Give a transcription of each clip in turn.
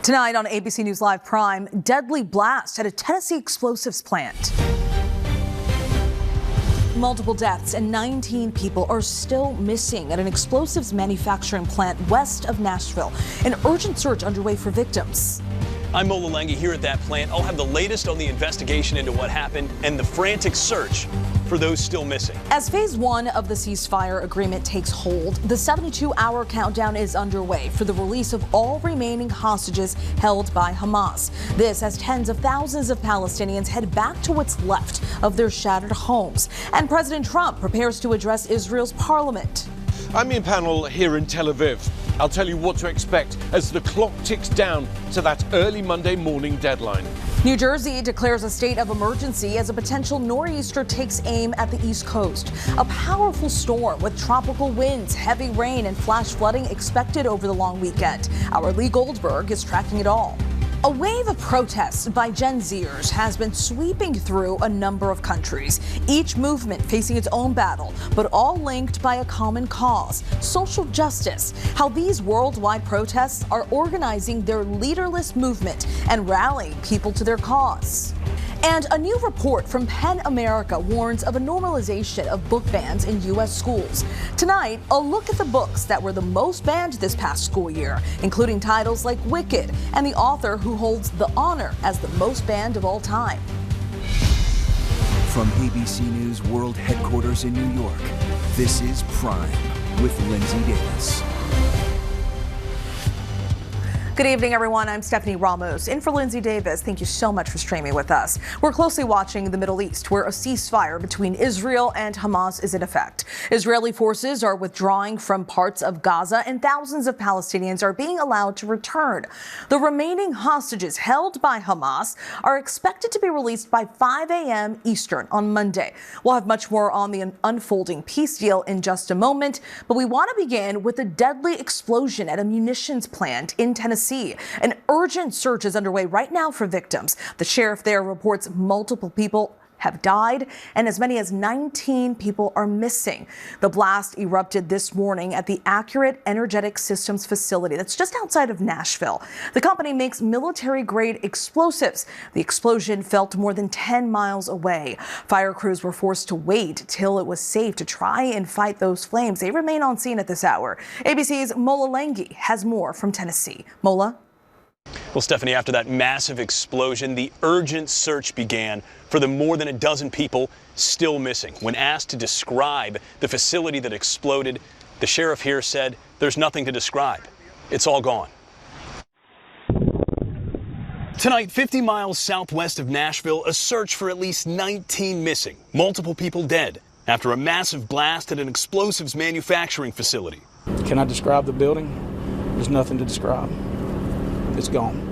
Tonight on ABC News Live Prime, deadly blast at a Tennessee explosives plant. Multiple deaths and 19 people are still missing at an explosives manufacturing plant west of Nashville. An urgent search underway for victims. I'm Mola Lengi here at that plant. I'll have the latest on the investigation into what happened and the frantic search for those still missing. As phase one of the ceasefire agreement takes hold, the 72-hour countdown is underway for the release of all remaining hostages held by Hamas. This as tens of thousands of Palestinians head back to what's left of their shattered homes. And President Trump prepares to address Israel's parliament. I'm in panel here in Tel Aviv. I'll tell you what to expect as the clock ticks down to that early Monday morning deadline. New Jersey declares a state of emergency as a potential nor'easter takes aim at the East Coast. A powerful storm with tropical winds, heavy rain, and flash flooding expected over the long weekend. Our Lee Goldberg is tracking it all. A wave of protests by Gen Zers has been sweeping through a number of countries, each movement facing its own battle, but all linked by a common cause, social justice. How these worldwide protests are organizing their leaderless movement and rallying people to their cause. And a new report from PEN America warns of a normalization of book bans in U.S. schools. Tonight, a look at the books that were the most banned this past school year, including titles like Wicked and the author who holds the honor as the most banned of all time. From ABC News World Headquarters in New York, this is Prime with Linsey Davis. Good evening, everyone. I'm Stephanie Ramos, in for Linsey Davis. Thank you so much for streaming with us. We're closely watching the Middle East, where a ceasefire between Israel and Hamas is in effect. Israeli forces are withdrawing from parts of Gaza, and thousands of Palestinians are being allowed to return. The remaining hostages held by Hamas are expected to be released by 5 a.m. Eastern on Monday. We'll have much more on the unfolding peace deal in just a moment, but we want to begin with a deadly explosion at a munitions plant in Tennessee. An urgent search is underway right now for victims. The sheriff there reports multiple people have died and as many as 19 people are missing. The blast erupted this morning at the Accurate Energetic Systems facility that's just outside of Nashville. The company makes military-grade explosives. The explosion felt more than 10 miles away. Fire crews were forced to wait till it was safe to try and fight those flames. They remain on scene at this hour. ABC's Mola Lengi has more from Tennessee. Mola? Well, Stephanie, after that massive explosion, the urgent search began for the more than a dozen people still missing. When asked to describe the facility that exploded, the sheriff here said there's nothing to describe. It's all gone. Tonight, 50 miles southwest of Nashville, a search for at least 19 missing, multiple people dead after a massive blast at an explosives manufacturing facility. Can I describe the building? There's nothing to describe. It's gone.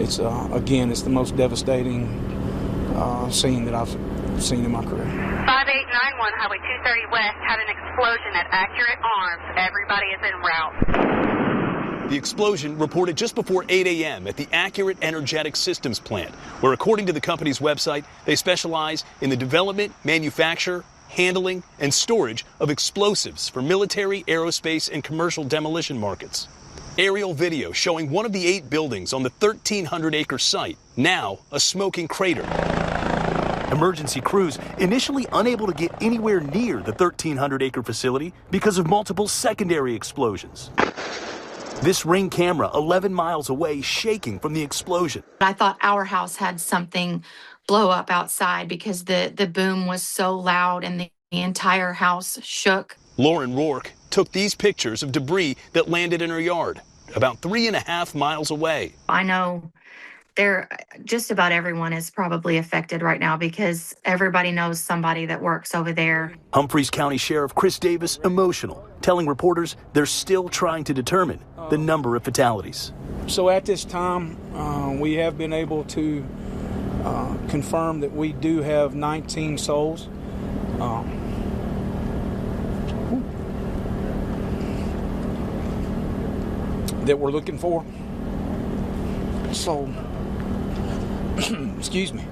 It's, again, it's the most devastating scene that I've seen in my career. 5891 Highway 230 West had an explosion at Accurate Arms. Everybody is en route. The explosion reported just before 8 a.m. at the Accurate Energetic Systems plant, where, according to the company's website, they specialize in the development, manufacture, handling, and storage of explosives for military, aerospace, and commercial demolition markets. Aerial video showing one of the 8 buildings on the 1,300-acre site, now a smoking crater. Emergency crews initially unable to get anywhere near the 1,300-acre facility because of multiple secondary explosions. This Ring camera 11 miles away shaking from the explosion. I thought our house had something blow up outside because the boom was so loud and the entire house shook. Lauren Rourke took these pictures of debris that landed in her yard, about 3.5 miles away. I know just about everyone is probably affected right now because everybody knows somebody that works over there. Humphreys County Sheriff Chris Davis emotional, telling reporters they're still trying to determine the number of fatalities. So at this time, we have been able to confirm that we do have 19 souls. That we're looking for. So, excuse me,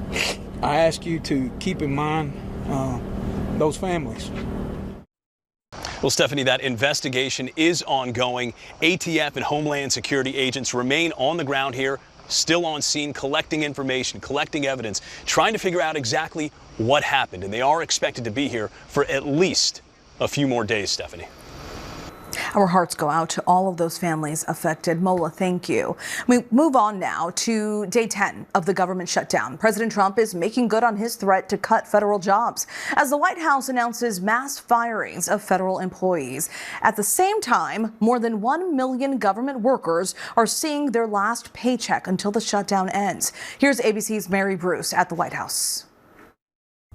I ask you to keep in mind those families. Well, Stephanie, that investigation is ongoing. ATF and Homeland Security agents remain on the ground here, still on scene, collecting information, collecting evidence, trying to figure out exactly what happened. And they are expected to be here for at least a few more days, Stephanie. Our hearts go out to all of those families affected. Mola, thank you. We move on now to day 10 of the government shutdown. President Trump is making good on his threat to cut federal jobs as the White House announces mass firings of federal employees. At the same time, more than 1 million government workers are seeing their last paycheck until the shutdown ends. Here's ABC's Mary Bruce at the White House.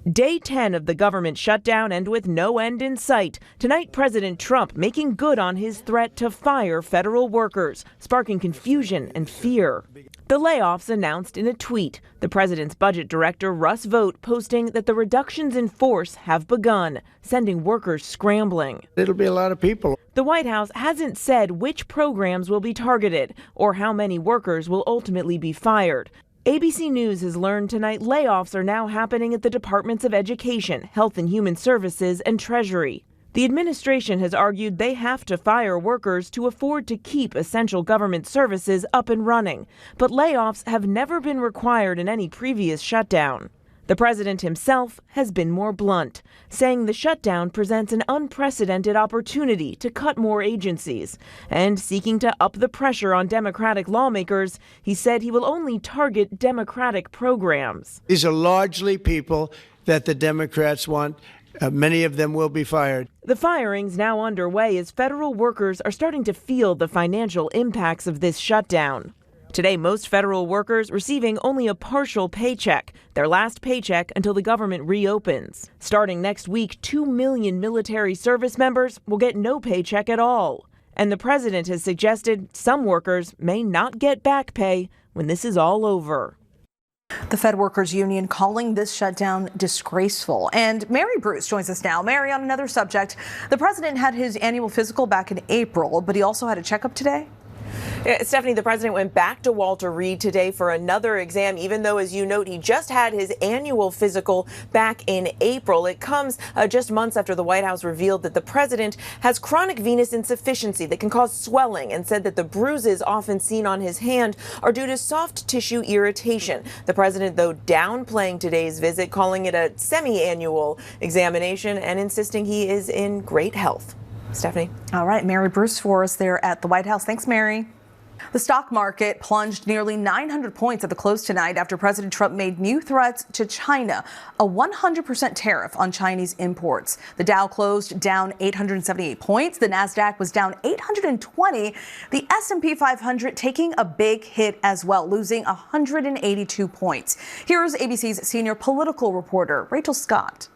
Day 10 of the government shutdown and with no end in sight. Tonight, President Trump making good on his threat to fire federal workers, sparking confusion and fear. The layoffs announced in a tweet. The president's budget director, Russ Vought, posting that the reductions in force have begun, sending workers scrambling. It'll be a lot of people. The White House hasn't said which programs will be targeted or how many workers will ultimately be fired. ABC News has learned tonight layoffs are now happening at the Departments of Education, Health and Human Services, and Treasury. The administration has argued they have to fire workers to afford to keep essential government services up and running, but layoffs have never been required in any previous shutdown. The president himself has been more blunt, saying the shutdown presents an unprecedented opportunity to cut more agencies. And seeking to up the pressure on Democratic lawmakers, he said he will only target Democratic programs. These are largely people that the Democrats want. Many of them will be fired. The firings now underway as federal workers are starting to feel the financial impacts of this shutdown. Today, most federal workers receiving only a partial paycheck, their last paycheck until the government reopens. Starting next week, 2 million military service members will get no paycheck at all. And the president has suggested some workers may not get back pay when this is all over. The Fed Workers Union calling this shutdown disgraceful. And Mary Bruce joins us now. Mary, on another subject, the president had his annual physical back in April, but he also had a checkup today. Stephanie, the president went back to Walter Reed today for another exam, even though, as you note, he just had his annual physical back in April. It comes just months after the White House revealed that the president has chronic venous insufficiency that can cause swelling, and said that the bruises often seen on his hand are due to soft tissue irritation. The president, though, downplaying today's visit, calling it a semi-annual examination and insisting he is in great health. Stephanie. All right, Mary Bruce for us there at the White House. Thanks, Mary. The stock market plunged nearly 900 points at the close tonight after President Trump made new threats to China, a 100% tariff on Chinese imports. The Dow closed down 878 points. The Nasdaq was down 820. The S&P 500 taking a big hit as well, losing 182 points. Here's ABC's senior political reporter, Rachel Scott.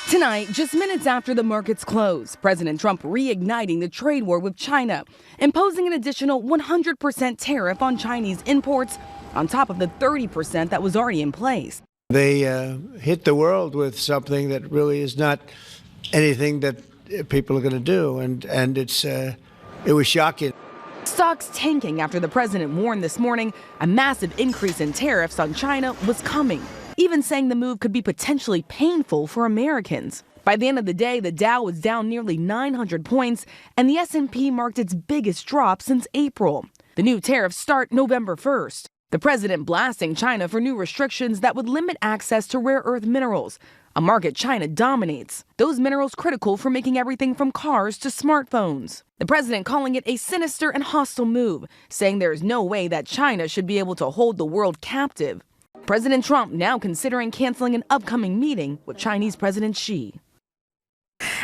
Tonight, just minutes after the markets close, President Trump reigniting the trade war with China, imposing an additional 100% tariff on Chinese imports on top of the 30% that was already in place. They hit the world with something that really is not anything that people are going to do, and it was shocking. Stocks tanking after the president warned this morning a massive increase in tariffs on China was coming, even saying the move could be potentially painful for Americans. By the end of the day, the Dow was down nearly 900 points, and the S&P marked its biggest drop since April. The new tariffs start November 1st. The president blasting China for new restrictions that would limit access to rare earth minerals, a market China dominates. Those minerals critical for making everything from cars to smartphones. The president calling it a sinister and hostile move, saying there is no way that China should be able to hold the world captive. President Trump now considering canceling an upcoming meeting with Chinese President Xi.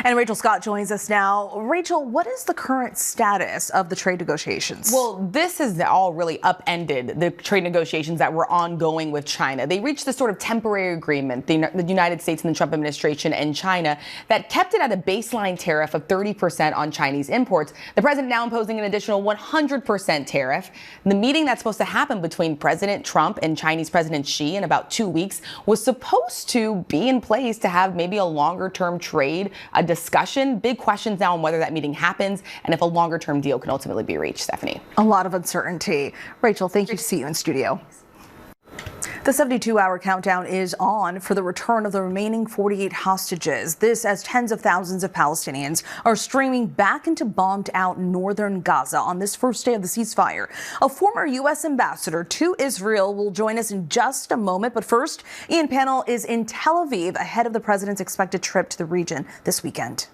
And Rachel Scott joins us now. Rachel, what is the current status of the trade negotiations? Well, this has all really upended the trade negotiations that were ongoing with China. They reached this sort of temporary agreement, the United States and the Trump administration and China, that kept it at a baseline tariff of 30% on Chinese imports. The president now imposing an additional 100% tariff. The meeting that's supposed to happen between President Trump and Chinese President Xi in about 2 weeks was supposed to be in place to have maybe a longer-term trade a discussion. Big questions now on whether that meeting happens and if a longer-term deal can ultimately be reached, Stephanie. A lot of uncertainty. Rachel, thank you. See you in studio. The 72-hour countdown is on for the return of the remaining 48 hostages. This as tens of thousands of Palestinians are streaming back into bombed-out northern Gaza on this first day of the ceasefire. A former U.S. ambassador to Israel will join us in just a moment. But first, Ian Pannell is in Tel Aviv ahead of the president's expected trip to the region this weekend.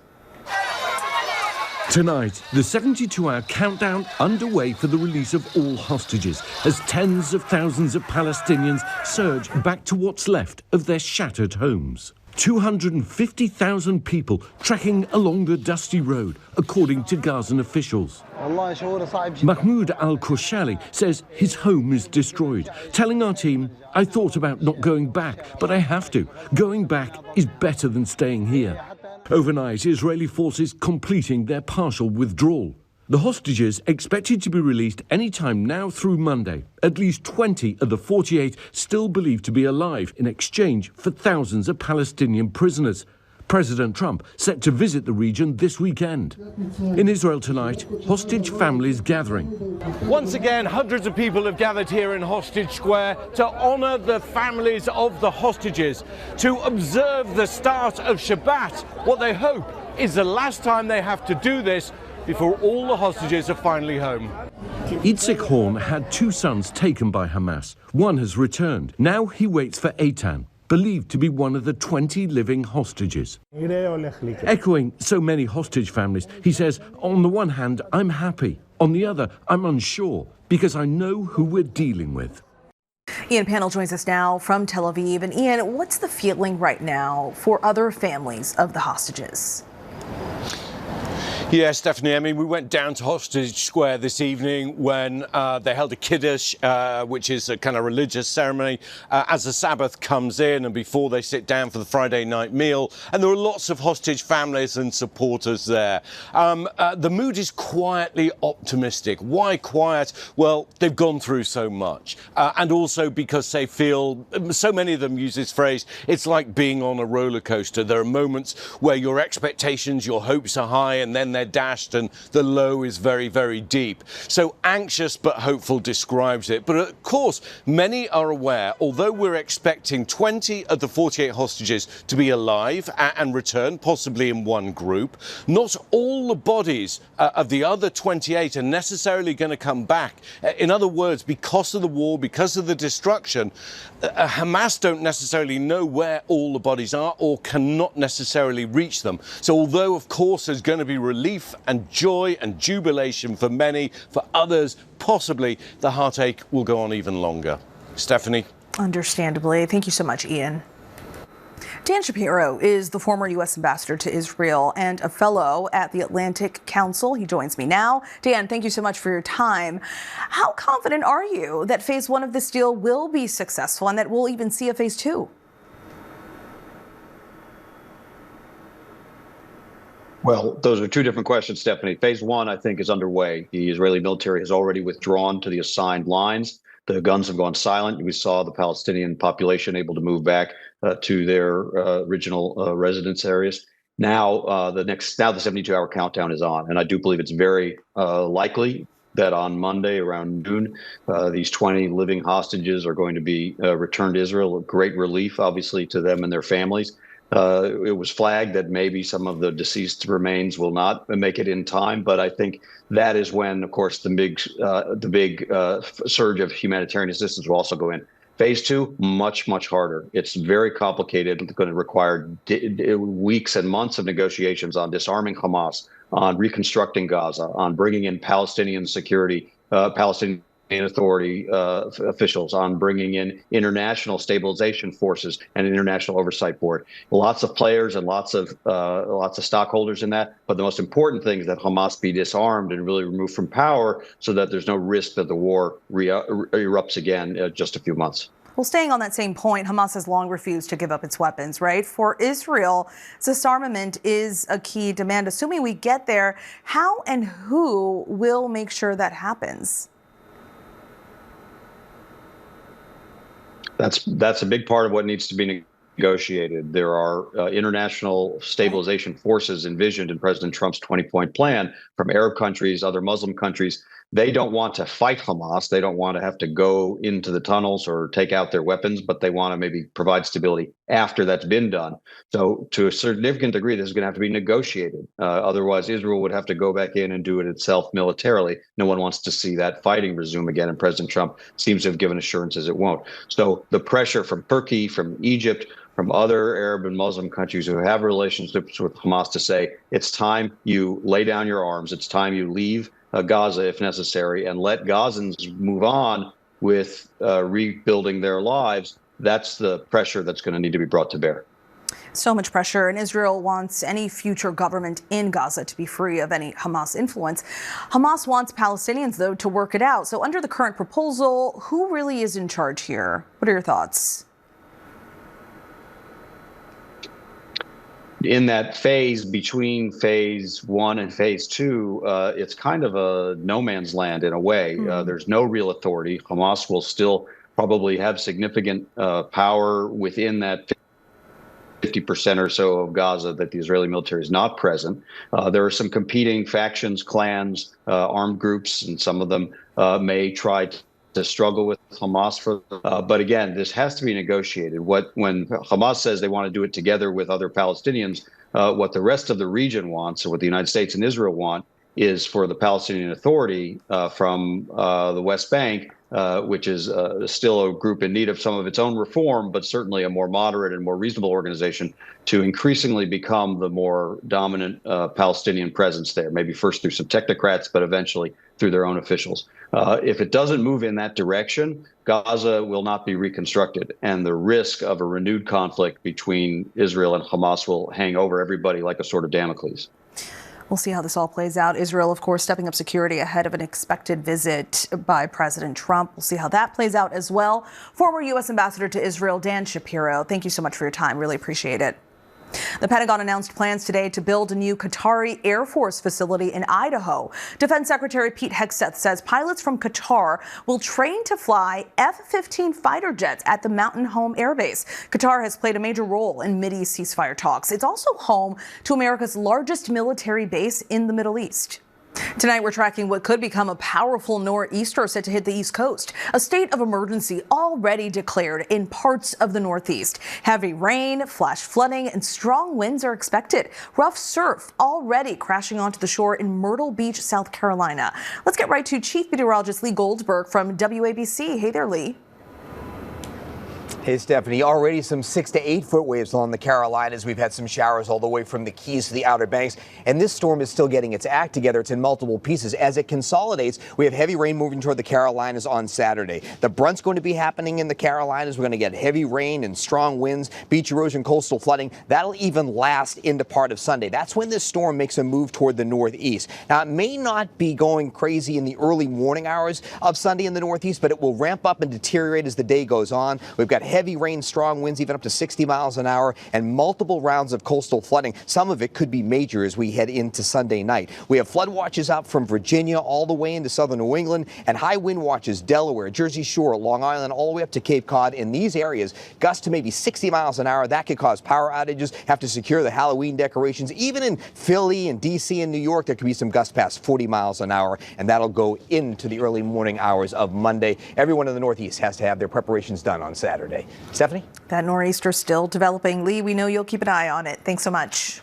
Tonight, the 72-hour countdown underway for the release of all hostages as tens of thousands of Palestinians surge back to what's left of their shattered homes. 250,000 people trekking along the dusty road, according to Gazan officials. Mahmoud al-Koshali says his home is destroyed, telling our team, "I thought about not going back, but I have to. Going back is better than staying here." Overnight, Israeli forces completing their partial withdrawal. The hostages expected to be released any time now through Monday. At least 20 of the 48 still believed to be alive in exchange for thousands of Palestinian prisoners. President Trump set to visit the region this weekend. In Israel tonight, hostage families gathering. Once again, hundreds of people have gathered here in Hostage Square to honor the families of the hostages, to observe the start of Shabbat, what they hope is the last time they have to do this before all the hostages are finally home. Itzik Horn had two sons taken by Hamas. One has returned. Now he waits for Eitan, believed to be one of the 20 living hostages. Echoing so many hostage families, he says, on the one hand, I'm happy. On the other, I'm unsure because I know who we're dealing with. Ian Pannell joins us now from Tel Aviv. And Ian, what's the feeling right now for other families of the hostages? Yeah, Stephanie, I mean, we went down to Hostage Square this evening when they held a Kiddush, which is a kind of religious ceremony, as the Sabbath comes in and before they sit down for the Friday night meal. And there are lots of hostage families and supporters there. The mood is quietly optimistic. Why quiet? Well, they've gone through so much. And also because they feel, so many of them use this phrase, it's like being on a roller coaster. There are moments where your expectations, your hopes are high, and then they're dashed and the low is very, very deep. So anxious but hopeful describes it. But of course, many are aware, although we're expecting 20 of the 48 hostages to be alive and return, possibly in one group, not all the bodies of the other 28 are necessarily going to come back. In other words, because of the war, because of the destruction, Hamas don't necessarily know where all the bodies are or cannot necessarily reach them. So although, of course, there's going to be relief and joy and jubilation for many, for others, possibly the heartache will go on even longer. Stephanie? Understandably. Thank you so much, Ian. Dan Shapiro is the former U.S. ambassador to Israel and a fellow at the Atlantic Council. He joins me now. Dan, thank you so much for your time. How confident are you that phase one of this deal will be successful and that we'll even see a phase two? Well, those are two different questions, Stephanie. Phase one, I think, is underway. The Israeli military has already withdrawn to the assigned lines. The guns have gone silent. We saw the Palestinian population able to move back to their original residence areas. Now, the 72-hour countdown is on, and I do believe it's very likely that on Monday around noon, these 20 living hostages are going to be returned to Israel. A great relief, obviously, to them and their families. It was flagged that maybe some of the deceased remains will not make it in time, but I think that is when, of course, the big surge of humanitarian assistance will also go in. Phase two, much, much harder. It's very complicated. It's going to require weeks and months of negotiations on disarming Hamas, on reconstructing Gaza, on bringing in Palestinian security, Palestinian Authority officials, on bringing in international stabilization forces and an international oversight board. Lots of players and lots of stockholders in that. But the most important thing is that Hamas be disarmed and really removed from power so that there's no risk that the war erupts again in just a few months. Well, staying on that same point, Hamas has long refused to give up its weapons, right? For Israel, disarmament is a key demand. Assuming we get there, how and who will make sure that happens? That's a big part of what needs to be negotiated. There are international stabilization forces envisioned in President Trump's 20-point plan from Arab countries, other Muslim countries. They don't want to fight Hamas. They don't want to have to go into the tunnels or take out their weapons, but they want to maybe provide stability after that's been done. So to a significant degree, this is going to have to be negotiated. Otherwise, Israel would have to go back in and do it itself militarily. No one wants to see that fighting resume again, and President Trump seems to have given assurances it won't. So the pressure from Turkey, from Egypt, from other Arab and Muslim countries who have relationships with Hamas to say, it's time you lay down your arms. It's time you leave Gaza if necessary and let Gazans move on with rebuilding their lives. That's the pressure that's going to need to be brought to bear. So much pressure, and Israel wants any future government in Gaza to be free of any Hamas influence. Hamas wants Palestinians, though, to work it out. So under the current proposal, who really is in charge here? What are your thoughts? In that phase between phase 1 and phase 2, it's kind of a no man's land in a way. There's no real authority. Hamas will still probably have significant power within that 50% or so of Gaza that the Israeli military is not present. There are some competing factions, clans, armed groups, and some of them may try to struggle with Hamas but again, this has to be negotiated. When Hamas says they want to do it together with other Palestinians, what the rest of the region wants, and what the United States and Israel want, is for the Palestinian Authority from the West Bank, which is still a group in need of some of its own reform, but certainly a more moderate and more reasonable organization, to increasingly become the more dominant Palestinian presence there, maybe first through some technocrats, but eventually through their own officials. If it doesn't move in that direction, Gaza will not be reconstructed, and the risk of a renewed conflict between Israel and Hamas will hang over everybody like a sword of Damocles. We'll see how this all plays out. Israel, of course, stepping up security ahead of an expected visit by President Trump. We'll see how that plays out as well. Former U.S. Ambassador to Israel, Dan Shapiro, thank you so much for your time. Really appreciate it. The Pentagon announced plans today to build a new Qatari Air Force facility in Idaho. Defense Secretary Pete Hegseth says pilots from Qatar will train to fly F-15 fighter jets at the Mountain Home Air Base. Qatar has played a major role in Mideast ceasefire talks. It's also home to America's largest military base in the Middle East. Tonight, we're tracking what could become a powerful nor'easter set to hit the East Coast. A state of emergency already declared in parts of the Northeast. Heavy rain, flash flooding, and strong winds are expected. Rough surf already crashing onto the shore in Myrtle Beach, South Carolina. Let's get right to Chief Meteorologist Lee Goldsberg from WABC. Hey there, Lee. Hey, Stephanie, already some 6 to 8 foot waves along the Carolinas. We've had some showers all the way from the Keys to the Outer Banks, and this storm is still getting its act together. It's in multiple pieces. As it consolidates, we have heavy rain moving toward the Carolinas on Saturday. The brunt's going to be happening in the Carolinas. We're going to get heavy rain and strong winds, beach erosion, coastal flooding. That'll even last into part of Sunday. That's when this storm makes a move toward the northeast. Now, it may not be going crazy in the early morning hours of Sunday in the northeast, but it will ramp up and deteriorate as the day goes on. We've got heavy rain, strong winds, even up to 60 miles an hour, and multiple rounds of coastal flooding. Some of it could be major as we head into Sunday night. We have flood watches out from Virginia all the way into southern New England, and high wind watches Delaware, Jersey Shore, Long Island, all the way up to Cape Cod. In these areas, gusts to maybe 60 miles an hour. That could cause power outages, have to secure the Halloween decorations. Even in Philly and D.C. and New York, there could be some gusts past 40 miles an hour, and that'll go into the early morning hours of Monday. Everyone in the Northeast has to have their preparations done on Saturday. Stephanie? That nor'easter still developing. Lee, we know you'll keep an eye on it. Thanks so much.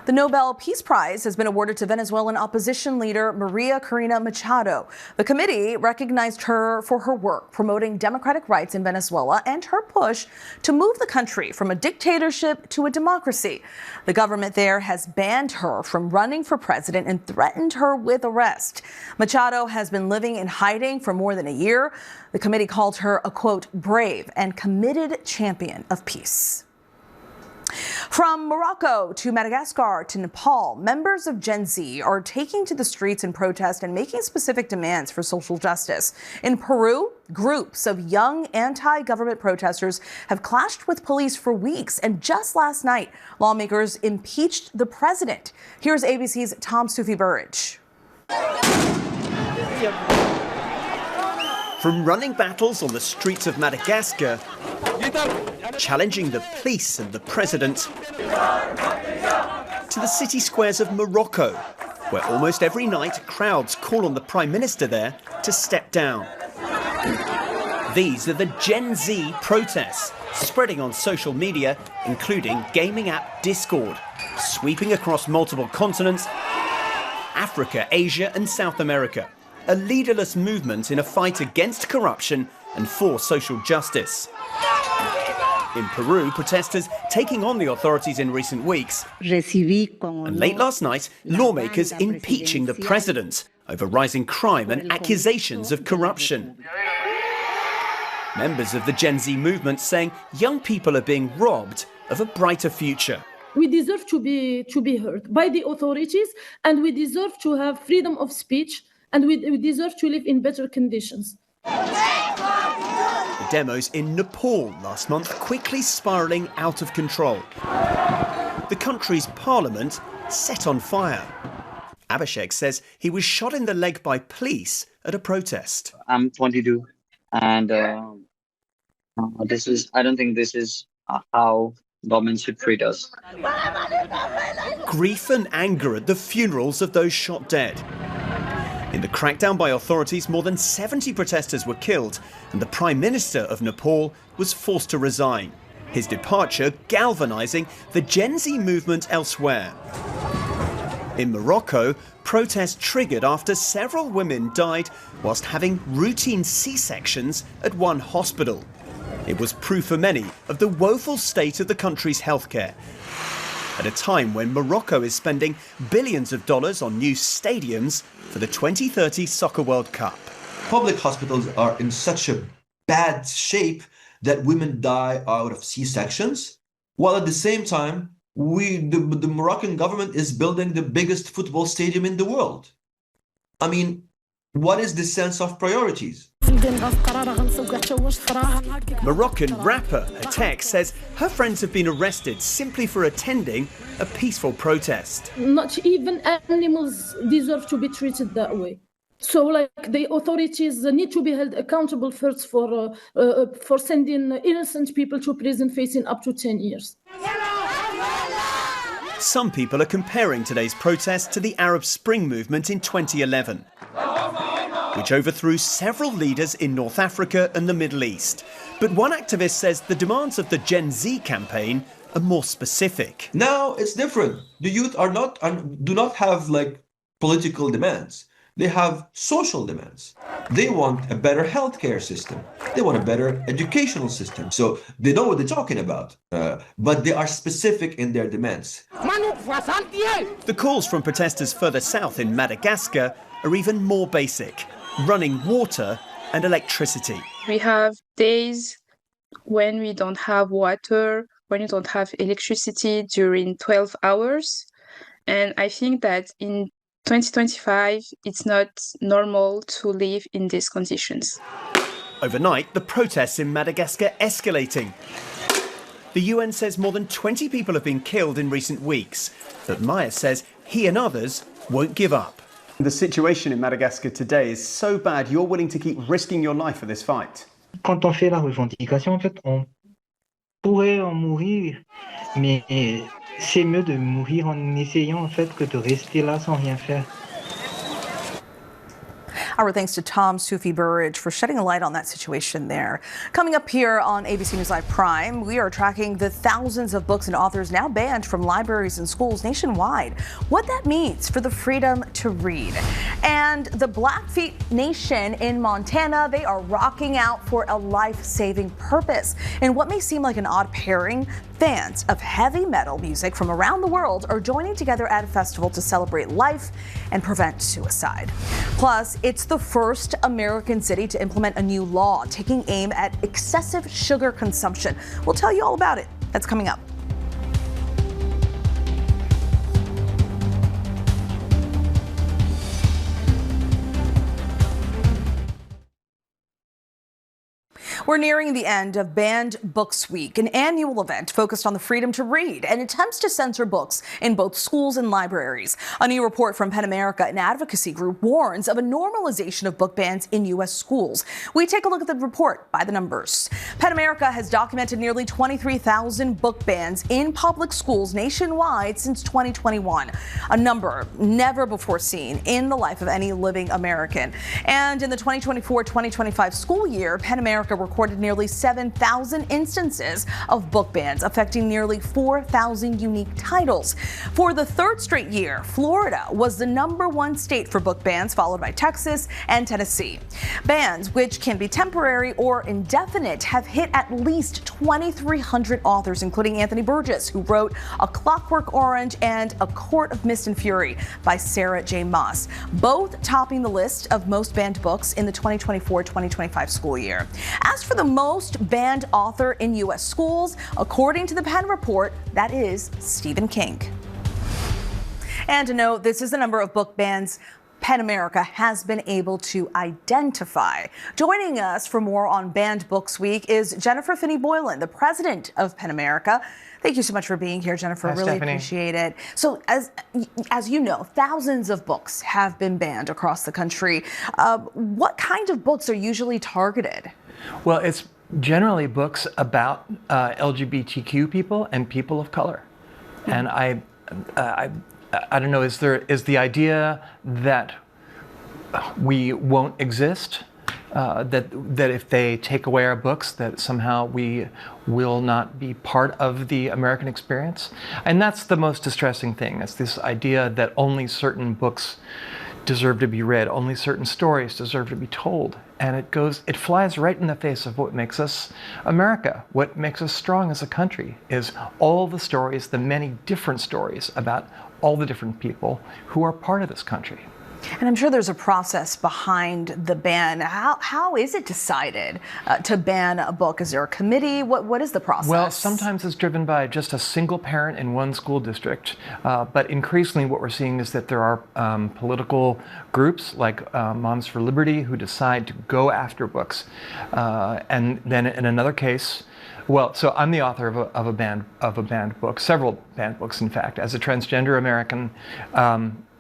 The Nobel Peace Prize has been awarded to Venezuelan opposition leader Maria Corina Machado. The committee recognized her for her work promoting democratic rights in Venezuela and her push to move the country from a dictatorship to a democracy. The government there has banned her from running for president and threatened her with arrest. Machado has been living in hiding for more than a year. The committee called her a, quote, brave and committed champion of peace. From Morocco to Madagascar to Nepal, members of Gen Z are taking to the streets in protest and making specific demands for social justice. In Peru, groups of young anti-government protesters have clashed with police for weeks, and just last night, lawmakers impeached the president. Here's ABC's Tom Sufi-Burridge. From running battles on the streets of Madagascar, challenging the police and the president, to the city squares of Morocco, where almost every night crowds call on the Prime Minister there to step down. These are the Gen Z protests, spreading on social media, including gaming app Discord, sweeping across multiple continents, Africa, Asia and South America. A leaderless movement in a fight against corruption and for social justice. In Peru, protesters taking on the authorities in recent weeks. And late last night, lawmakers impeaching the president over rising crime and accusations of corruption. Members of the Gen Z movement saying young people are being robbed of a brighter future. We deserve to be heard by the authorities, and we deserve to have freedom of speech, and we deserve to live in better conditions. The demos in Nepal last month quickly spiralling out of control. The country's parliament set on fire. Abhishek says he was shot in the leg by police at a protest. I'm 22, and I don't think this is how government should treat us. Grief and anger at the funerals of those shot dead. In the crackdown by authorities, more than 70 protesters were killed, and the Prime Minister of Nepal was forced to resign. His departure galvanizing the Gen Z movement elsewhere. In Morocco, protests triggered after several women died whilst having routine C-sections at one hospital. It was proof for many of the woeful state of the country's healthcare. At a time when Morocco is spending billions of dollars on new stadiums for the 2030 Soccer World Cup. Public hospitals are in such a bad shape that women die out of C-sections, while at the same time, the Moroccan government is building the biggest football stadium in the world. I mean, what is the sense of priorities? Moroccan rapper Atek says her friends have been arrested simply for attending a peaceful protest. Not even animals deserve to be treated that way. So, the authorities need to be held accountable first for sending innocent people to prison facing up to 10 years. Some people are comparing today's protest to the Arab Spring movement in 2011. Which overthrew several leaders in North Africa and the Middle East. But one activist says the demands of the Gen Z campaign are more specific. Now it's different. The youth do not have political demands. They have social demands. They want a better healthcare system. They want a better educational system. So they know what they're talking about, but they are specific in their demands. The calls from protesters further south in Madagascar are even more basic. Running water and electricity. We have days when we don't have water, when you don't have electricity during 12 hours. And I think that in 2025, it's not normal to live in these conditions. Overnight, the protests in Madagascar escalating. The UN says more than 20 people have been killed in recent weeks, but Maya says he and others won't give up. The situation in Madagascar today is so bad, you're willing to keep risking your life for this fight. Quand on fait la revendication, en fait, on pourrait en mourir, mais c'est mieux de mourir en essayant, en fait, que de rester là sans rien faire. Our thanks to Tom Sufi Burridge for shedding a light on that situation there. Coming up here on ABC News Live Prime, we are tracking the thousands of books and authors now banned from libraries and schools nationwide. What that means for the freedom to read. And the Blackfeet Nation in Montana, they are rocking out for a life-saving purpose. In what may seem like an odd pairing, fans of heavy metal music from around the world are joining together at a festival to celebrate life and prevent suicide. Plus, it's the first American city to implement a new law taking aim at excessive sugar consumption. We'll tell you all about it. That's coming up. We're nearing the end of Banned Books Week, an annual event focused on the freedom to read and attempts to censor books in both schools and libraries. A new report from PEN America, an advocacy group, warns of a normalization of book bans in U.S. schools. We take a look at the report by the numbers. PEN America has documented nearly 23,000 book bans in public schools nationwide since 2021, a number never before seen in the life of any living American. And in the 2024-2025 school year, PEN America recorded nearly 7,000 instances of book bans affecting nearly 4,000 unique titles. For the third straight year, Florida was the #1 state for book bans, followed by Texas and Tennessee. Bans, which can be temporary or indefinite, have hit at least 2,300 authors, including Anthony Burgess, who wrote A Clockwork Orange and A Court of Mist and Fury by Sarah J. Maas, both topping the list of most banned books in the 2024-2025 school year. As for the most banned author in U.S. schools, according to the PEN report, that is Stephen King. And to note, this is the number of book bans PEN America has been able to identify. Joining us for more on Banned Books Week is Jennifer Finney-Boylan, the president of PEN America. Thank you so much for being here, Jennifer. Really Stephanie. Appreciate it. So as you know, thousands of books have been banned across the country. What kind of books are usually targeted? Well, it's generally books about LGBTQ people and people of color. And I don't know, is the idea that we won't exist? That if they take away our books, that somehow we will not be part of the American experience? And that's the most distressing thing. It's this idea that only certain books deserve to be read, only certain stories deserve to be told. And it flies right in the face of what makes us America. What makes us strong as a country is all the stories, the many different stories about all the different people who are part of this country. And I'm sure there's a process behind the ban. How is it decided to ban a book? Is there a committee? What is the process? Well, sometimes it's driven by just a single parent in one school district. But increasingly what we're seeing is that there are political groups like Moms for Liberty who decide to go after books. And then in another case, well, so I'm the author of a banned book, several banned books, in fact. As a transgender American,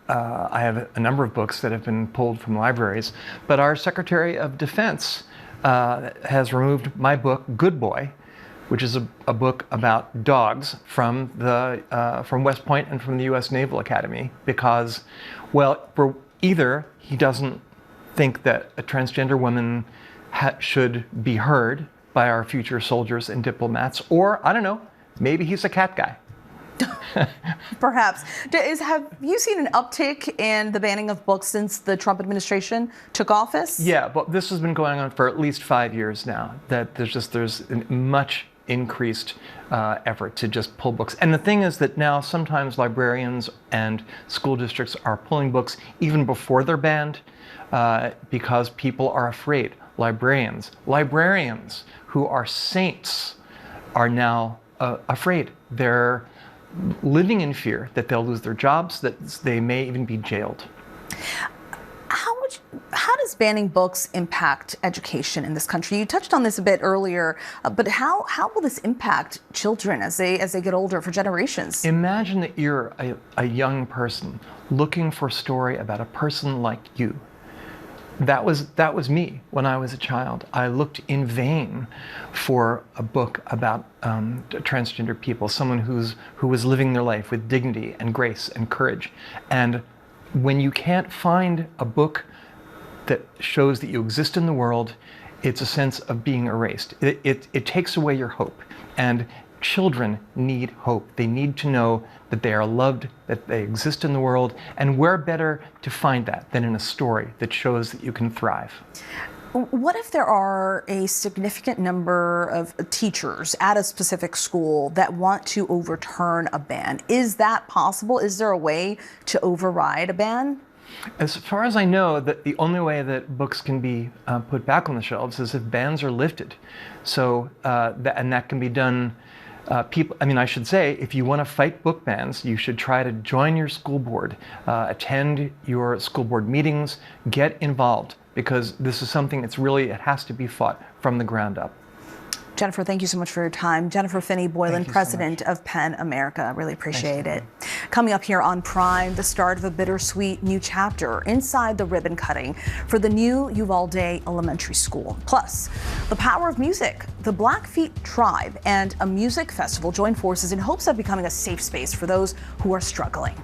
I have a number of books that have been pulled from libraries, but our Secretary of Defense has removed my book, Good Boy, which is a book about dogs from West Point and from the U.S. Naval Academy, because, well, either he doesn't think that a transgender woman should be heard by our future soldiers and diplomats, or, I don't know, maybe he's a cat guy. Perhaps. Have you seen an uptick in the banning of books since the Trump administration took office? Yeah, but this has been going on for at least 5 years now, that there's a much increased effort to just pull books. And the thing is that now sometimes librarians and school districts are pulling books even before they're banned because people are afraid. Librarians who are saints are now afraid. They're living in fear that they'll lose their jobs, that they may even be jailed. How does banning books impact education in this country? You touched on this a bit earlier, but how will this impact children as they get older, for generations? Imagine that you're a young person looking for a story about a person like you. That was me when I was a child. I looked in vain for a book about transgender people, someone who was living their life with dignity and grace and courage. And when you can't find a book that shows that you exist in the world, it's a sense of being erased. It takes away your hope. And children need hope. They need to know that they are loved, that they exist in the world, and where better to find that than in a story that shows that you can thrive. What if there are a significant number of teachers at a specific school that want to overturn a ban? Is that possible? Is there a way to override a ban? As far as I know, that the only way that books can be put back on the shelves is if bans are lifted. So, and that can be done I should say, if you want to fight book bans, you should try to join your school board, attend your school board meetings, get involved, because this is something that's really, it has to be fought from the ground up. Jennifer, thank you so much for your time. Jennifer Finney-Boylan, president of PEN America. Really appreciate it. Coming up here on Prime, the start of a bittersweet new chapter inside the ribbon cutting for the new Uvalde Elementary School. Plus, the power of music. The Blackfeet Tribe and a music festival join forces in hopes of becoming a safe space for those who are struggling.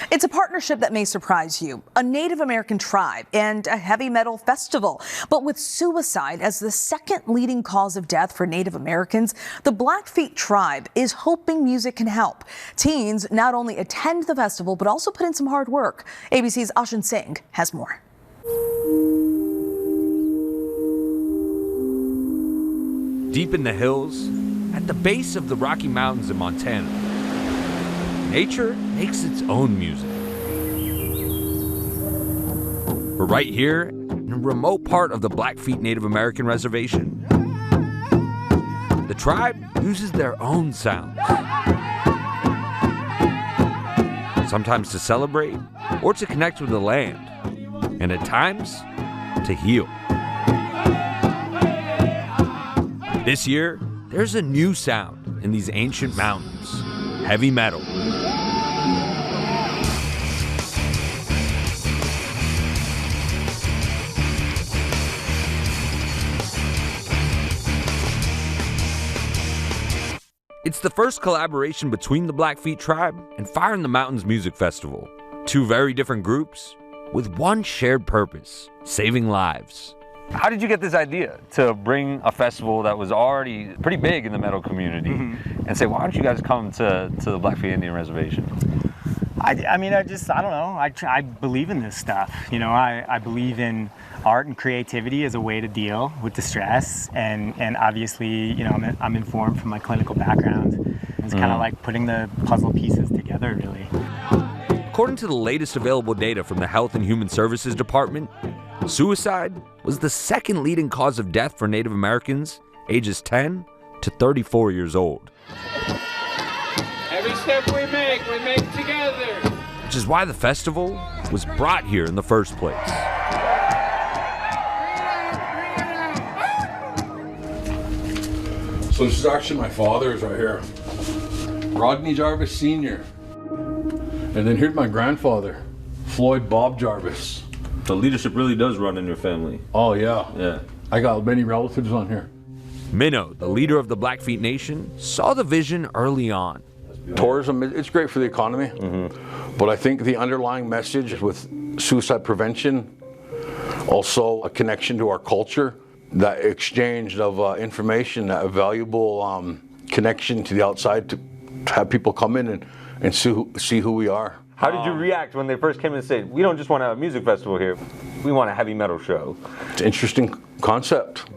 It's a partnership that may surprise you. A Native American tribe and a heavy metal festival. But with suicide as the second leading cause of death for Native Americans, the Blackfeet Tribe is hoping music can help. Teens not only attend the festival, but also put in some hard work. ABC's Ashin Singh has more. Deep in the hills, at the base of the Rocky Mountains in Montana, nature makes its own music. But right here, in a remote part of the Blackfeet Native American Reservation, the tribe uses their own sounds. Sometimes to celebrate or to connect with the land, and at times, to heal. This year, there's a new sound in these ancient mountains: heavy metal. It's the first collaboration between the Blackfeet Tribe and Fire in the Mountains Music Festival. Two very different groups with one shared purpose: saving lives. How did you get this idea to bring a festival that was already pretty big in the metal community and say, why don't you guys come to the Blackfeet Indian Reservation? I don't know. I believe in this stuff. You know, I believe in art and creativity as a way to deal with distress. And obviously, you know, I'm informed from my clinical background. It's kind of like putting the puzzle pieces together, really. According to the latest available data from the Health and Human Services Department, suicide was the second leading cause of death for Native Americans ages 10 to 34 years old. Every step we make together. Which is why the festival was brought here in the first place. So this is actually my father's right here. Rodney Jarvis Sr. And then here's my grandfather, Floyd Bob Jarvis. The leadership really does run in your family. Oh yeah. Yeah. I got many relatives on here. Minnow, the leader of the Blackfeet Nation, saw the vision early on. Tourism, it's great for the economy, but I think the underlying message with suicide prevention, also a connection to our culture, that exchange of information, that valuable connection to the outside, to have people come in and see who we are. How did you react when they first came and said, we don't just want to have a music festival here, we want a heavy metal show? It's an interesting concept.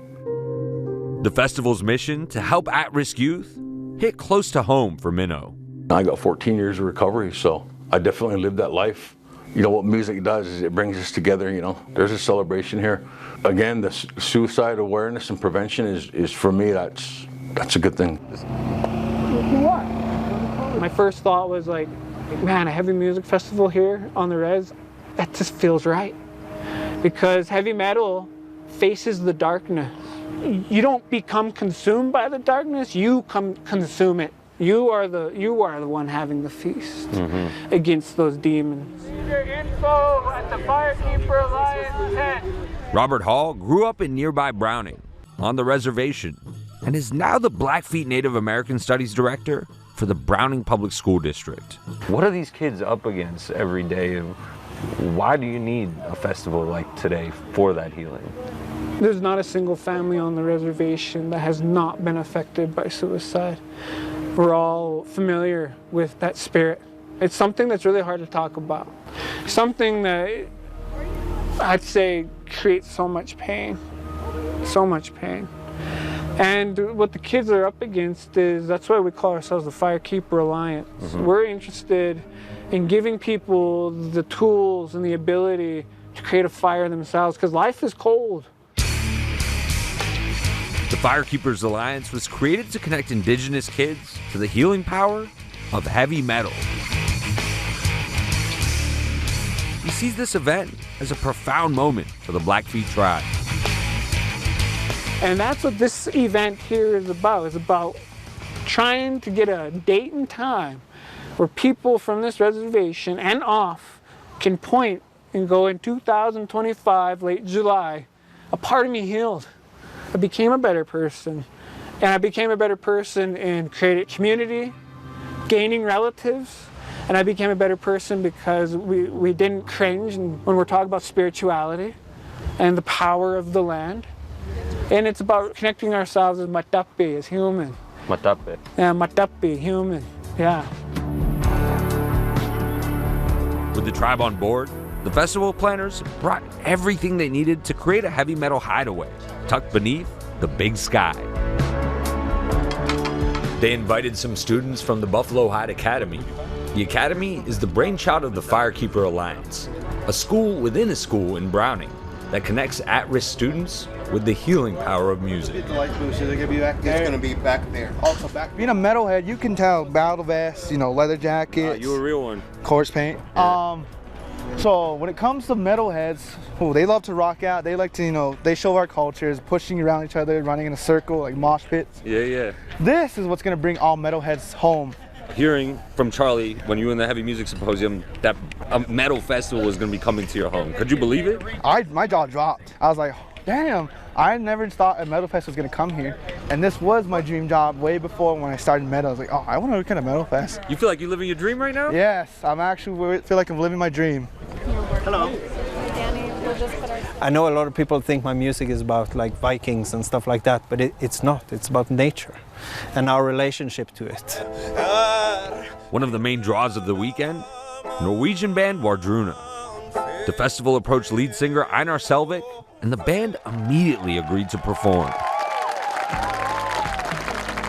The festival's mission to help at-risk youth hit close to home for Minnow. I got 14 years of recovery, so I definitely lived that life. You know, what music does is it brings us together, you know. There's a celebration here. Again, the suicide awareness and prevention is for me, that's a good thing. My first thought was like, man, a heavy music festival here on the res, that just feels right. Because heavy metal faces the darkness. You don't become consumed by the darkness, you consume it. You are the one having the feast against those demons. Your info at the Firekeeper Alliance tent. Robert Hall grew up in nearby Browning on the reservation and is now the Blackfeet Native American Studies Director for the Browning Public School District. What are these kids up against every day? Why do you need a festival like today for that healing? There's not a single family on the reservation that has not been affected by suicide. We're all familiar with that spirit. It's something that's really hard to talk about. Something that I'd say creates so much pain. So much pain. And what the kids are up against is, that's why we call ourselves the Firekeeper Alliance. We're interested in giving people the tools and the ability to create a fire themselves, because life is cold. Firekeepers Alliance was created to connect indigenous kids to the healing power of heavy metal. He sees this event as a profound moment for the Blackfeet tribe. And that's what this event here is about. It's about trying to get a date and time where people from this reservation and off can point and go, in 2025, late July, a part of me healed. I became a better person. And I became a better person in creating community, gaining relatives, and I became a better person because we didn't cringe when we're talking about spirituality and the power of the land. And it's about connecting ourselves as matapi, as human. Matape. Yeah, matapi, human, yeah. With the tribe on board, the festival planners brought everything they needed to create a heavy metal hideaway tucked beneath the big sky. They invited some students from the Buffalo Hide Academy. The academy is the brainchild of the Firekeeper Alliance, a school within a school in Browning that connects at-risk students with the healing power of music. It's going to be back there. Also back. Being a metalhead, you can tell battle vests, leather jackets. You a real one. Corpse paint. Yeah. So when it comes to metalheads, they love to rock out. They like to, they show our cultures, pushing around each other, running in a circle, like mosh pits. Yeah. This is what's going to bring all metalheads home. Hearing from Charlie when you were in the Heavy Music Symposium that a metal festival was going to be coming to your home. Could you believe it? My jaw dropped. I was like, damn, I never thought a metal fest was going to come here. And this was my dream job way before when I started metal. I was like, oh, I want to work at a metal fest. You feel like you're living your dream right now? Yes, feel like I'm living my dream. Hello. I know a lot of people think my music is about like Vikings and stuff like that, but it's not. It's about nature and our relationship to it. One of the main draws of the weekend, Norwegian band Vardruna. The festival approached lead singer Einar Selvik, and the band immediately agreed to perform.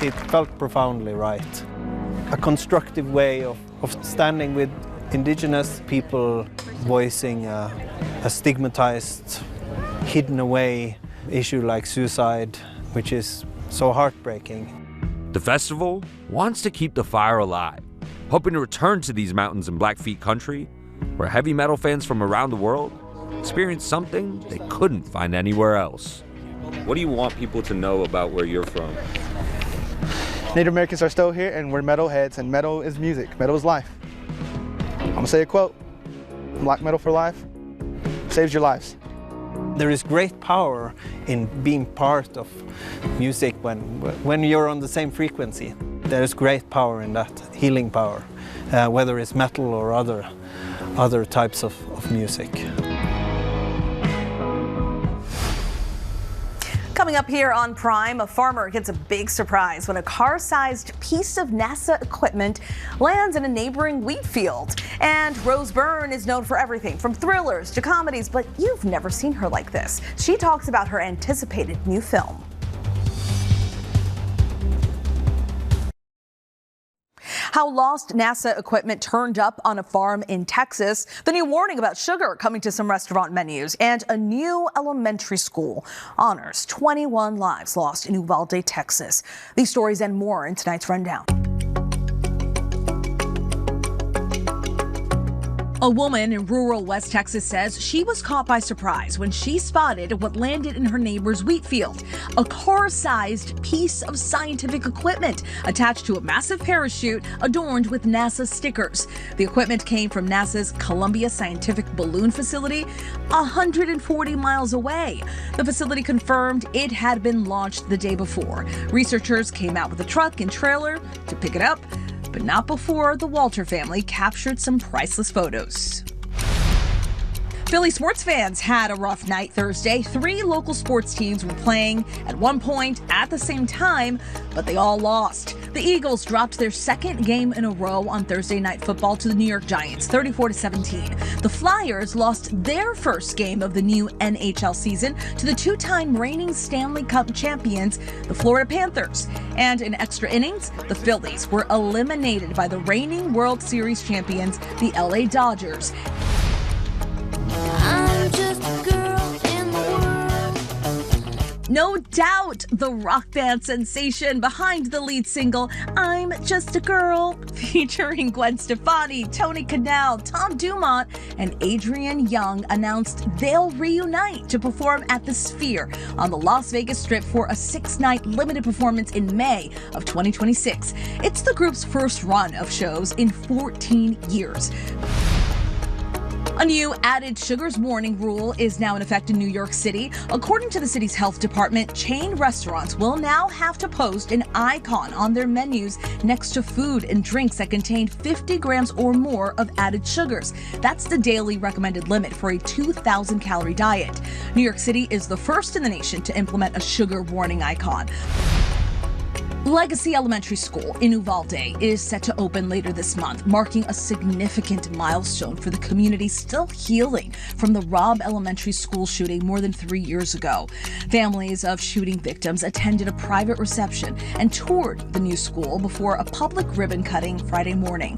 It felt profoundly right. A constructive way of standing with indigenous people, voicing a stigmatized, hidden away issue like suicide, which is so heartbreaking. The festival wants to keep the fire alive, hoping to return to these mountains in Blackfeet country, where heavy metal fans from around the world experience something they couldn't find anywhere else. What do you want people to know about where you're from? Native Americans are still here, and we're metalheads, and metal is music. Metal is life. I'm gonna say a quote: black metal for life saves your lives. There is great power in being part of music when you're on the same frequency. There is great power in that, healing power, whether it's metal or other types of music. Coming up here on Prime, a farmer gets a big surprise when a car-sized piece of NASA equipment lands in a neighboring wheat field. And Rose Byrne is known for everything from thrillers to comedies, but you've never seen her like this. She talks about her anticipated new film. How lost NASA equipment turned up on a farm in Texas, the new warning about sugar coming to some restaurant menus, and a new elementary school honors 21 lives lost in Uvalde, Texas. These stories and more in tonight's rundown. A woman in rural West Texas says she was caught by surprise when she spotted what landed in her neighbor's wheat field, a car-sized piece of scientific equipment attached to a massive parachute adorned with NASA stickers. The equipment came from NASA's Columbia Scientific Balloon Facility, 140 miles away. The facility confirmed it had been launched the day before. Researchers came out with a truck and trailer to pick it up, but not before the Walter family captured some priceless photos. Philly sports fans had a rough night Thursday. 3 local sports teams were playing at one point at the same time, but they all lost. The Eagles dropped their second game in a row on Thursday Night Football to the New York Giants, 34-17. The Flyers lost their first game of the new NHL season to the 2-time reigning Stanley Cup champions, the Florida Panthers. And in extra innings, the Phillies were eliminated by the reigning World Series champions, the LA Dodgers. No doubt the rock band sensation behind the lead single, I'm Just a Girl, featuring Gwen Stefani, Tony Canal, Tom Dumont, and Adrian Young, announced they'll reunite to perform at the Sphere on the Las Vegas Strip for a 6-night limited performance in May of 2026. It's the group's first run of shows in 14 years. A new added sugars warning rule is now in effect in New York City. According to the city's health department, chain restaurants will now have to post an icon on their menus next to food and drinks that contain 50 grams or more of added sugars. That's the daily recommended limit for a 2,000-calorie diet. New York City is the first in the nation to implement a sugar warning icon. Legacy Elementary School in Uvalde is set to open later this month, marking a significant milestone for the community still healing from the Robb Elementary School shooting more than 3 years ago. Families of shooting victims attended a private reception and toured the new school before a public ribbon cutting Friday morning.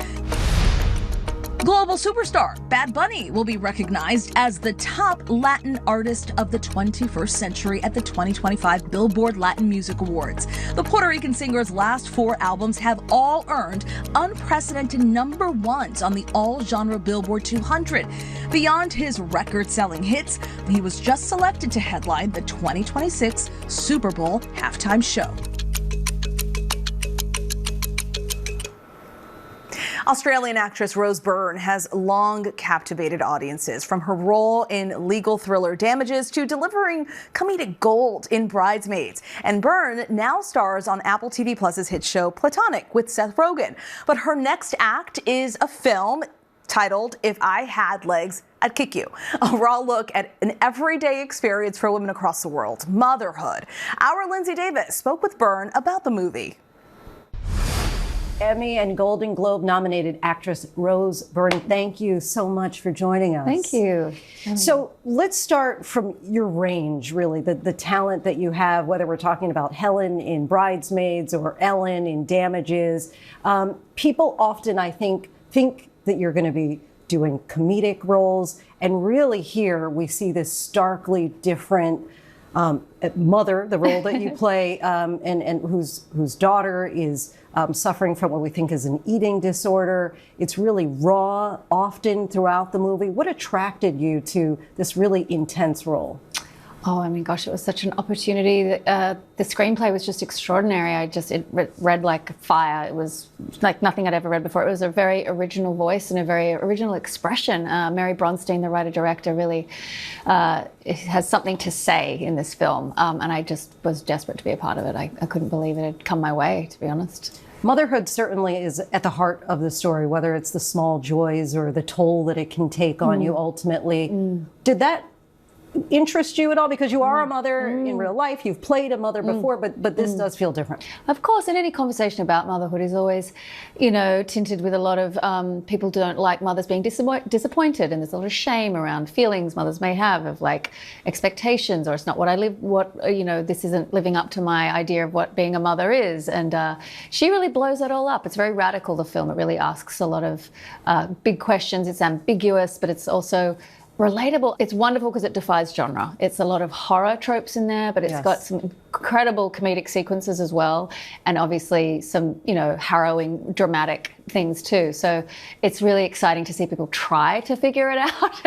Global superstar Bad Bunny will be recognized as the top Latin artist of the 21st century at the 2025 Billboard Latin Music Awards. The Puerto Rican singer's last 4 albums have all earned unprecedented #1s on the all-genre Billboard 200. Beyond his record-selling hits, he was just selected to headline the 2026 Super Bowl halftime show. Australian actress Rose Byrne has long captivated audiences, from her role in legal thriller Damages to delivering comedic gold in Bridesmaids. And Byrne now stars on Apple TV Plus's hit show Platonic with Seth Rogen. But her next act is a film titled If I Had Legs, I'd Kick You. A raw look at an everyday experience for women across the world, motherhood. Our Linsey Davis spoke with Byrne about the movie. Emmy and Golden Globe nominated actress Rose Byrne, thank you so much for joining us. Thank you. So let's start from your range, really, the talent that you have, whether we're talking about Helen in Bridesmaids or Ellen in Damages. People often, I think that you're going to be doing comedic roles, and really here we see this starkly different mother, the role that you play, and whose daughter is suffering from what we think is an eating disorder. It's really raw, often throughout the movie. What attracted you to this really intense role? Oh, I mean, gosh, it was such an opportunity. The screenplay was just extraordinary. It read like fire. It was like nothing I'd ever read before. It was a very original voice and a very original expression. Mary Bronstein, the writer-director, really has something to say in this film. And I just was desperate to be a part of it. I couldn't believe it had come my way, to be honest. Motherhood certainly is at the heart of the story, whether it's the small joys or the toll that it can take on you ultimately. Did that interest you at all? Because you are a mother in real life, you've played a mother before, but this does feel different. Of course, and any conversation about motherhood is always, tinted with a lot of people don't like mothers being disappointed, and there's a lot of shame around feelings mothers may have of like expectations, or it's not this isn't living up to my idea of what being a mother is. And she really blows that all up. It's very radical, the film. It really asks a lot of big questions. It's ambiguous, but it's also relatable. It's wonderful because it defies genre. It's a lot of horror tropes in there, but it's got some incredible comedic sequences as well, and obviously some, harrowing, dramatic things too. So it's really exciting to see people try to figure it out,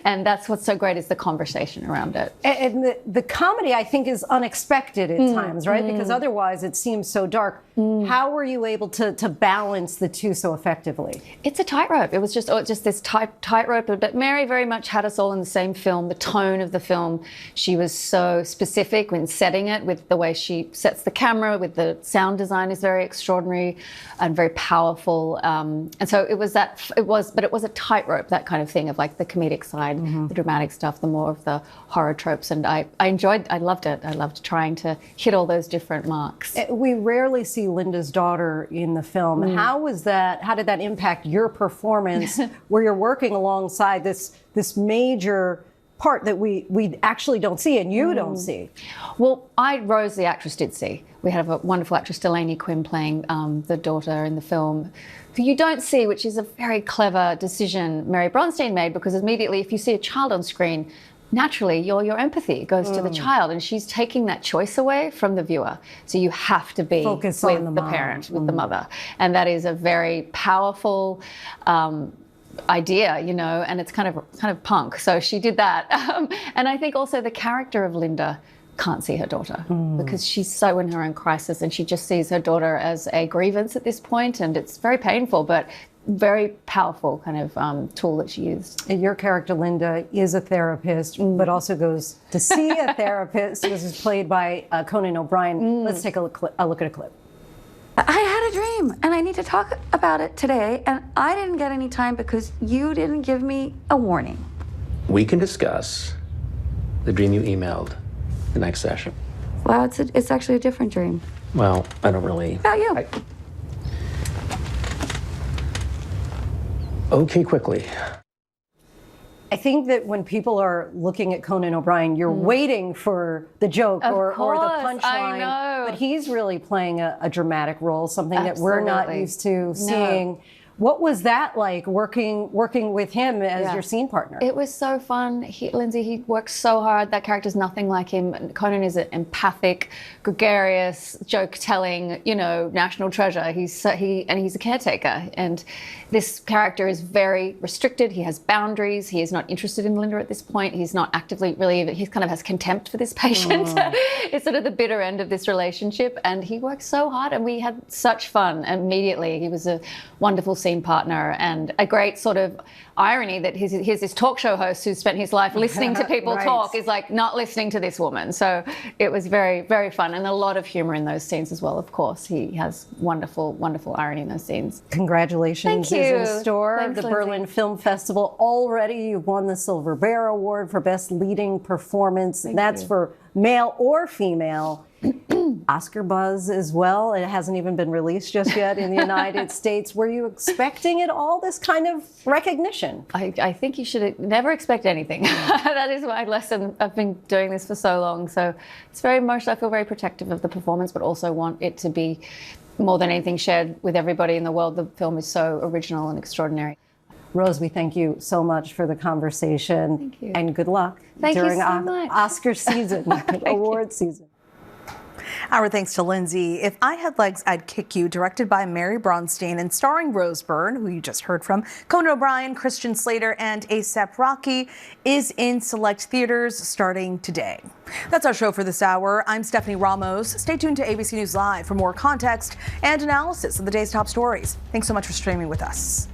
and that's what's so great is the conversation around it. And the comedy, I think, is unexpected at times, right? Because otherwise it seems so dark. How were you able to balance the two so effectively? It's a tightrope. It was just this tightrope, but Mary very much had us all in the same film. The tone of the film, she was so specific when setting it, with the way she sets the camera, with the sound design is very extraordinary and very powerful. And so it was a tightrope, that kind of thing of like the comedic side, the dramatic stuff, the more of the horror tropes. And I loved it. I loved trying to hit all those different marks. We rarely see Linda's daughter in the film. How did that impact your performance where you're working alongside this major part that we actually don't see and you don't see? Well, Rose, the actress, did see. We have a wonderful actress, Delaney Quinn, playing the daughter in the film, who you don't see, which is a very clever decision Mary Bronstein made, because immediately if you see a child on screen, naturally your empathy goes to the child, and she's taking that choice away from the viewer. So you have to be Focus with on the the mom. parent, with the mother. And that is a very powerful idea, you know, and it's kind of punk. So she did that. And I think also the character of Linda can't see her daughter because she's so in her own crisis, and she just sees her daughter as a grievance at this point, and it's very painful, but very powerful kind of tool that she used. Your character, Linda, is a therapist, but also goes to see a therapist. This is played by Conan O'Brien. Let's take a look at a clip. I had a dream, and I need to talk about it today, and I didn't get any time because you didn't give me a warning. We can discuss the dream you emailed the next session. Well, it's actually a different dream. Well, I don't really... About you. Okay, quickly. I think that when people are looking at Conan O'Brien, you're waiting for the joke or the punchline. I know. But he's really playing a dramatic role, something that we're not used to seeing. No. What was that like working with him as your scene partner? It was so fun. Lindsay, he works so hard. That character's nothing like him. Conan is an empathic, gregarious, joke-telling, you know, national treasure. He's a caretaker, and this character is very restricted. He has boundaries. He is not interested in Linda at this point. He's not actively he kind of has contempt for this patient. It's sort of the bitter end of this relationship, and he worked so hard, and we had such fun immediately. He was a wonderful scene partner, and a great sort of irony that he's this talk show host who's spent his life listening to people talk is like not listening to this woman. So it was very, very fun, and a lot of humor in those scenes as well. Of course, he has wonderful, wonderful irony in those scenes. Congratulations. Thank you. Is in store. Thanks, the Lindsay. Berlin Film Festival. Already you've won the Silver Bear Award for Best Leading Performance. That's for male or female. Oscar buzz as well. It hasn't even been released just yet in the United States. Were you expecting it all, this kind of recognition? I think you should never expect anything. That is my lesson. I've been doing this for so long. So it's very much, I feel very protective of the performance, but also want it to be more than anything shared with everybody in the world. The film is so original and extraordinary. Rose, we thank you so much for the conversation. Thank you. And good luck Thank you during so much. Oscar season, award season. Our thanks to Lindsay. If I Had Legs, I'd Kick You, directed by Mary Bronstein and starring Rose Byrne, who you just heard from, Conan O'Brien, Christian Slater, and A$AP Rocky, is in select theaters starting today. That's our show for this hour. I'm Stephanie Ramos. Stay tuned to ABC News Live for more context and analysis of the day's top stories. Thanks so much for streaming with us.